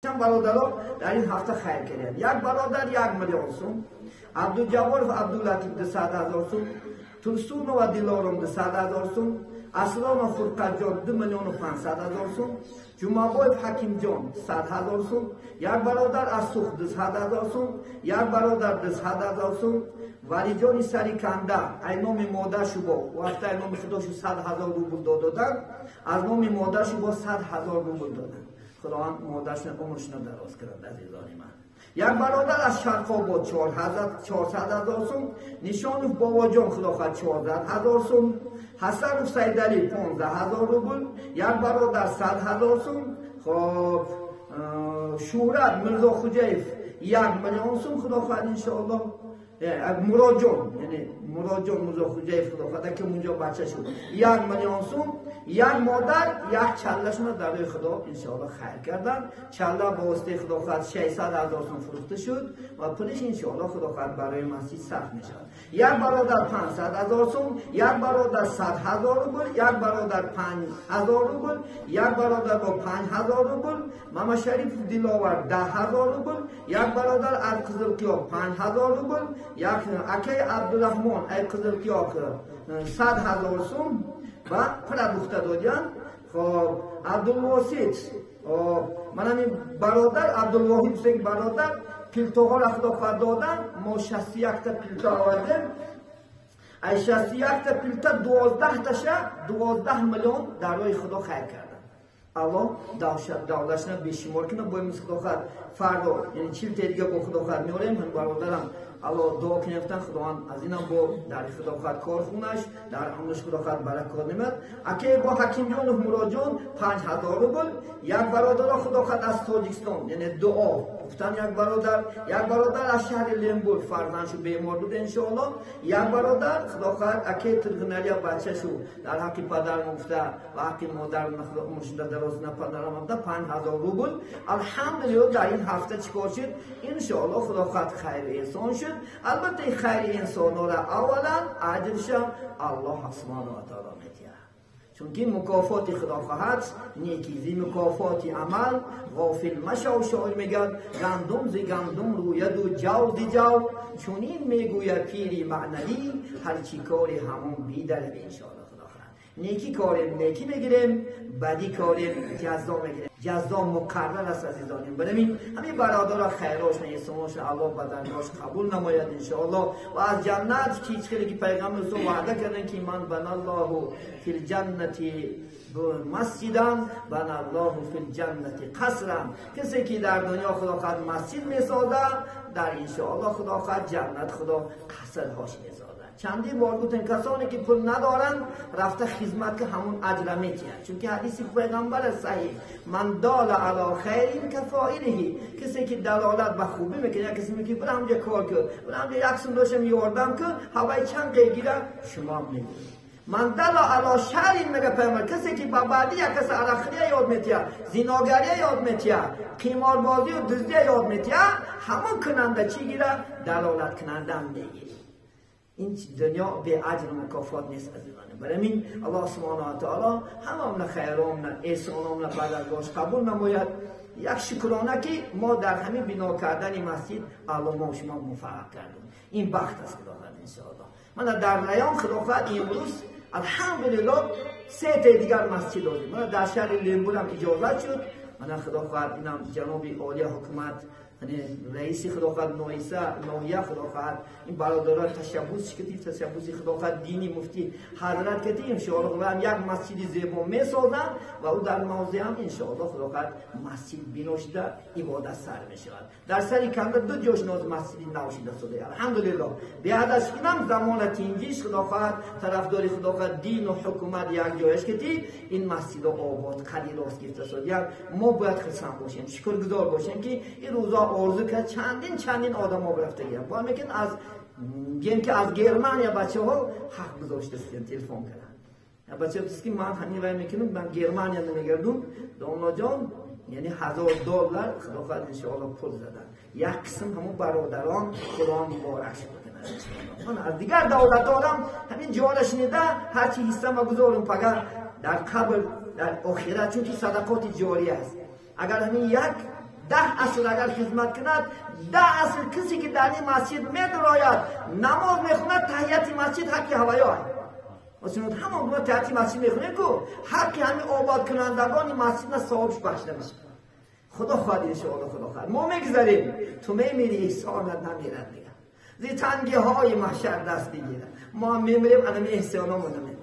برادران در این هفته خیر کردن. یک برادر 1 میلیون سوم، عبدالجوار و عبداللطیف 200,000 سوم، تلسون و دلارم 200,000 سوم، اسلام و فرقت جان 2,500,000 سوم، جمعبای حکیم جان 100,000 سوم، یک برادر از سوخ 200,000 سوم، یک برادر 200,000 سوم، ولی جان سریکنده اینام مادر شبا وقتی اینام خداشو 100,000 روبل دادن، از نام مادر شبا 100,000 روبل دادن. خداوند مادرشون عمرشون دراز کرد عزیزان من. یک برادر از شرق آباد 400,000 سوم، نشان بابا جان خداخواه 14,000 سوم، حسن سیدعلی 15,000 روبل، یک برادر 100,000 سوم. خب شهرت مرزا خجیف 1 میلیون سوم خداخواه انشاءالله. مراد جان یعنی مراد جان مرزا خجیف خداخواه که اونجا بچه شد 1 میلیون سوم. یک مادر یک چلهشون در روی خدا انشاءالله خیر کردن. چله با واسطه خداوند 600,000 سوم فروخته شد و پولش انشاءالله خداوند برای مسجد صرف میشد. یک برادر 500,000 سوم، یک برادر 100,000 روبل، یک برادر 5,000 روبل، یک برادر با 5,000 روبل، ماما شریف دلاور 10,000 روبل، یک برادر از قزلقیا 5,000 روبل، یک اکی عبدالرحمن از قزلقیا 100,000 سوم و پدر دختر دادن. خب عبدالواسط من همین برادر عبدالواحد حسین برادر پیلتوها را خدا دادن. ما 61 تا پیلتا آوردیم. از 61 تا پیلتا 12 تاشه 12 میلیون در روی خدا خیر کردن. الله دولتشون بیشمار کنه. باید مثل خدا خود فردا یعنی 40 تا دیگه با خدا خود میاریم. هم برادرم الله دعا کنفتن خداوند از اینم با در خدا خود کارخونش در عملش خدا خود برکات نمید. اکی با حکیم جان و مراد جان 5,000 روبل. یک برادر خدا خود از تاجیکستان یعنی دعا گفتن. یک برادر از شهر لیمبورگ فرزندش بیمار بود انشاءالله. یک برادر خدا خود اکی ترغنالیا بچه شو در حق پدر مفته و حق مادر مرشد دراز نپدرم مفته 5,000 روبل. الحمدلله در این هفته چیکار شد انشاءالله خدا خود خیر احسان شد. البته خیر انسان را اولا اجرش الله سبحانه و تعالی میده، چون که مکافات خدا خواهد نیکی زی مکافات عمل غافل مشو. شاعر میگد گندم زی گندم روید و جو زی جو، چون این میگوید پیری معنوی هرچی کاری همون بیدل انشاءالله. نیکی کاریم نیکی بگیریم، بدی کاریم جزا بگیریم. جزا مقرر است عزیزانیم. بنابراین همین برادرها خیراش نیستماش الله بدنگاش قبول نماید انشاءالله. و از جنت چیز که پیغمبر رسول وعده کردن که من بنا الله فی الجنت مسجدن بنا الله فی الجنت قصرا. کسی که در دنیا خدا خواهد مسجد میسازه در انشاءالله خدا خواهد جنت خدا قصرهاش میسازه. چندین بار گفتن کسانی که پول ندارن رفته خدمت که همون اجر میتیه، چون که حدیث پیغمبر صحیح من دال علی خیر کفایله، کسی که دلالت به خوبی میکنه، کسی میگه برام یه کار کن، برام یک سم داشتم یاردم که هوای چند گیره شما میگید. من دل علی شر میگه پیغمبر، کسی که با بعدی کسی الاخره یاد میتیه، زیناگری یاد میتیه، قماربازی و دزدی یاد میتیه، همون کننده چی گیره دلالت کننده میگیره. این دنیا به اجر مکافات نیست عزیزانه. برای این الله سبحانه و تعالی همه خیرامنا احسانامنا بعد قبول نماید. یک شکرانه که ما در همین بنا کردن مسجد الله ما و شما موفق کردیم. این بخت است خداوند انشاءالله. من در ریان خداوند امروز الحمدلله 3 تا دیگر مسجد داریم. من در شهر لیمبورگ هم اجازه شد. من خداوند اینم جناب عالی حکومت یعنی رئیس خداوند نویه خداوند این برادران تشبوس کردیم، تشبوس خداوند دینی مفتی حضرت کردیم انشاءالله خداوند یک مسجد زیبا میسازن و او در موضع هم انشاءالله خداوند مسجد بنوشته عبادت سر میشود. در سری کنده 2 جاش ناز مسجد نوشیده شده الحمدلله. بعدش اینم زمان تینجیش خداوند طرفدار خداوند دین و حکومت یک جایش کردی این مسجد آباد قدی راست گرفته شد. یک ما باید خرسان باشیم، شکرگزار باشیم که این روزا آرزو کرد چندین آدم ها برفته گیرم. با میکن از گیم که از گرمانیا بچه ها حق گذاشته سید تلفن کردن. بچه هست که من همین رای میکنم من گرمانیا نمیگردم دامنا جان یعنی $1000 خداوند انشاءالله پول زدن. یک قسم همون برادران خدا مبارک شد. من از دیگر دولت آدم همین جوانش نیده هرچی حصه ما گذارم پگه در قبر در آخرت، چون که صدقات جاری است. اگر همین یک 10 اصل اگر خدمت کند 10 اصل کسی که در این مسجد می‌دراید نماز میخواند تحیت مسجد حق هوایی مثلا همون دو تحیت مسجد میخونه کو حق همین آباد کنندگان مسجد نه ثوابش بخشیده میشه خدا خواهد ان شاء الله خدا خواهد ما میگذاریم تو میمیری احسانت نمیرن دیگه زی تنگی های محشر دست بگیره ما میمیریم الان احسانمون نمیرن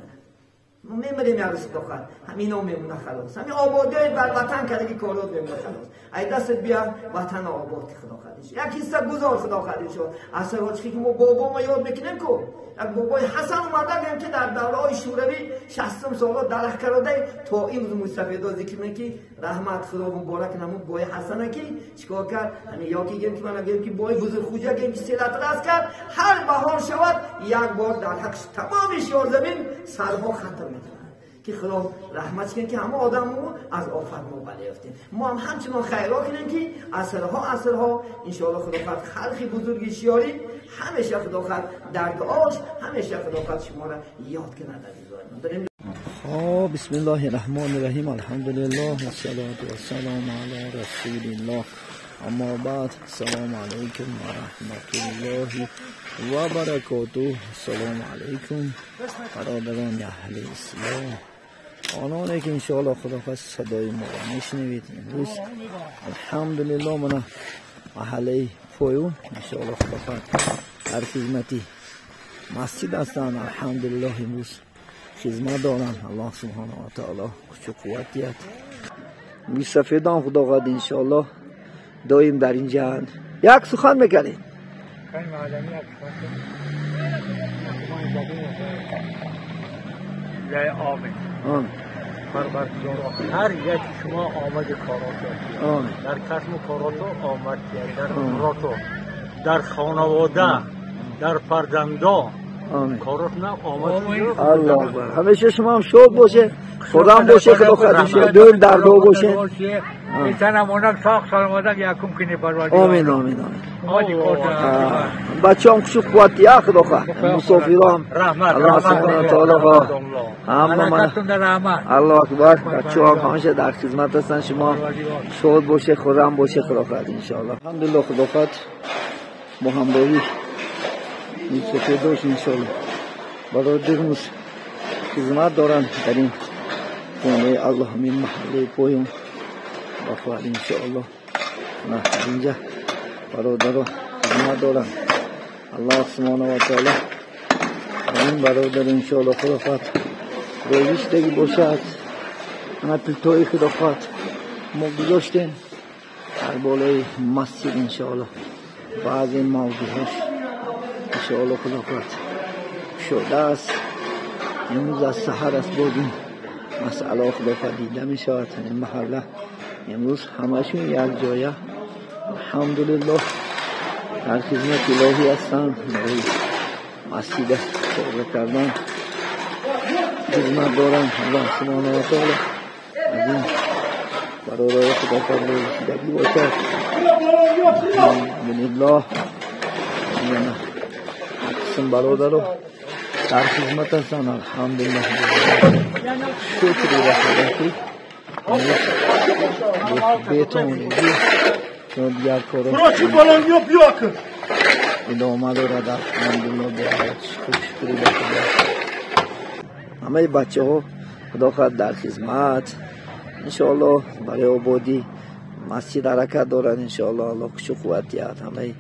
ما میمیریم یا رسول خدا همینا میمونه خلاص همین آبادی بر وطن کرده که کارات میمونه خلاص ای دست بیا وطن آباد خدا خواهدش یکی است گذار خدا خواهدش اصلا وقتی که ما بابا ما یاد میکنیم کو یک بابای حسن اومده گیم که در دورهای شوروی 60 سال درخت کرده تا این روز مستفیدا ذکر میگه رحمت خدا مبارک نمون بای حسن که چیکار کرد همین یا که گیم که من گیم که بای بزرگ خوجا گیم که سیلت راست کرد هر بهار شود یک بار در حق تمام شار زمین سرها ختم میکنه که خدا رحمت کنه که همه آدمو از آفت ما بلیافتیم ما هم همچنان خیرا کنیم که اثرها ان شاء الله خدا خواهد خلقی بزرگی شیاری همیشه خدا خواهد درگاهش همیشه خدا خواهد شما را یاد کنه عزیزان. بسم الله الرحمن الرحیم الحمدلله و الصلاة و السلام علی رسول الله اما بعد السلام علیکم و رحمت الله و برکاته. السلام علیکم برادران اهل اسلام آنانی که انشاءالله خدا خواست صدای ما را میشنوید امروز الحمدلله من محله پویون انشاءالله خدا خواست در خدمتی مسجد هستند الحمدلله امروز خدمت دارن الله سبحانه و تعالی کچه قوتیت میسفیدان خدا خواهد انشاءالله دایم در اینجا یک سخن میکنید جای آمین هر یک شما آمد کاراتو در کسم کاراتو آمد کرد در کاراتو در خانواده در فرزندا کارات نه آمد الله اکبر همیشه شما هم شاد باشه خودم باشه خدا خواهد دور در دو باشه ایتن امانک ساخت سلامتک یکم کنی پروردگار آمین آمین آمین بچه هم کشو قوتی ها خدا خواهد مسافر هم الله سبحانه و تعالی الله اکبر بچه هم همیشه در خدمت هستن شما شاد باشه خودم باشه خدا خواهد انشاءالله الحمدلله خدا خواهد با همراهی میسفید داشت انشاءالله برادرموز خدمت دارن در این خانه الله من محله پویون بخواهد انشاءالله نه اینجا برادر خدمت دارن الله سبحانه و تعالی این برادر انشاءالله خدا خواهد رویشتگی باشد انا پلتوی خدا خواهد ما گذاشتیم در بالای مسجد انشاءالله بعض این موضوعش انشاءالله خدا خواهد شده است امروز از سحر است بودیم مسئله خدا خواهد دیده می شود این محله امروز همشون یک جایه الحمدلله در خدمت الهی هستند برای مسجد صحبه کردن خدمت دارن الله سبحانه و تعالی از این برادر خدا خواهد رسیدگی باشد من الله قسم برادر رو در خدمت هستن الحمدلله شکری رسیدگی بیتون چون دیگر کارو ادامه داره در الحمدلله بیاید شکری رسیدگی همه بچه ها خدا خواهد در خدمت انشاءالله برای آبادی مسجد حرکت دارن انشاءالله الله کش و قوتیت همه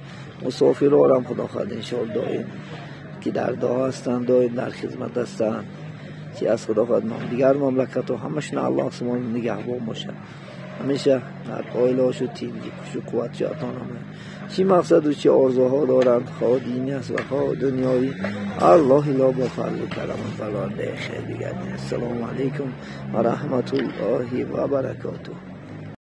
مسافر ها هم خدا خواهد انشاءالله دایم که در دعا هستن دایم در خدمت هستن چی از خدا خواهد دیگر مملکت ها همشون الله سبحانه نگهبان باشه همیشه در آیلاش و تیمگی کش و قوت جاتان همه چی مقصد و چی آرزوها دارن خواه دینی است و خواه دنیایی الله لا با فضل و کرم و بلانده خیر بگردین. السلام علیکم و رحمت الله و برکاته.